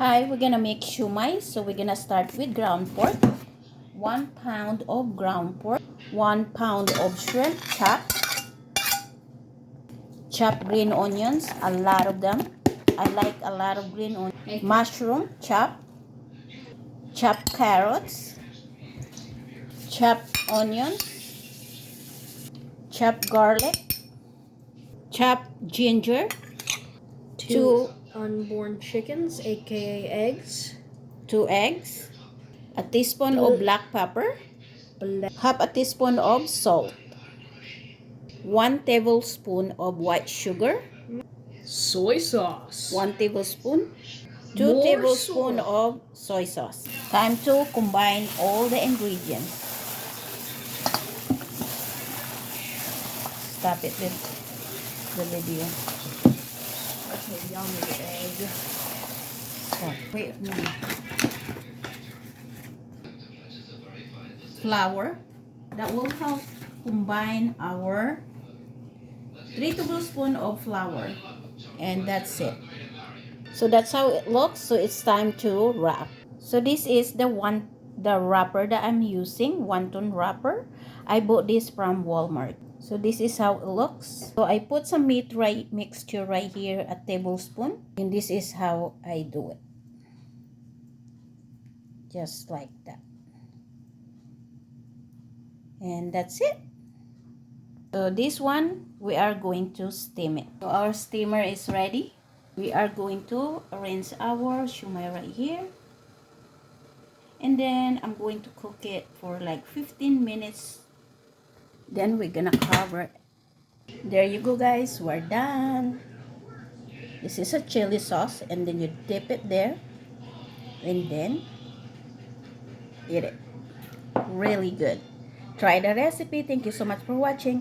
Hi, we're gonna make siomai. So we're gonna start with ground pork. 1 pound of ground pork. 1 pound of shrimp chopped. Chopped green onions, a lot of them. I like a lot of green onions. Mushroom chopped. Chopped carrots. Chopped onions. Chopped garlic. Chopped ginger. Two unborn chickens, aka eggs. 2 eggs. A teaspoon of black pepper. Half a teaspoon of salt. 1 tablespoon of white sugar. Soy sauce. 1 tablespoon. 2 tablespoons of soy sauce. Time to combine all the ingredients. Stop it with the video. Okay, yummy egg. Stop. Wait. Flour. That will help combine our 3 tablespoons of flour. And that's it. So that's how it looks. So it's time to wrap. So this is the wrapper that I'm using, wonton wrapper. I bought this from Walmart. So this is how it looks. So I put some meat mixture right here, a tablespoon. And this is how I do it. Just like that. And that's it. So this one, we are going to steam it. So our steamer is ready. We are going to rinse our siomai right here. And then I'm going to cook it for like 15 minutes. Then we're gonna cover it. There you go, guys. We're done. This is a chili sauce, and then you dip it there and then eat it. Really good. Try the recipe. Thank you so much for watching.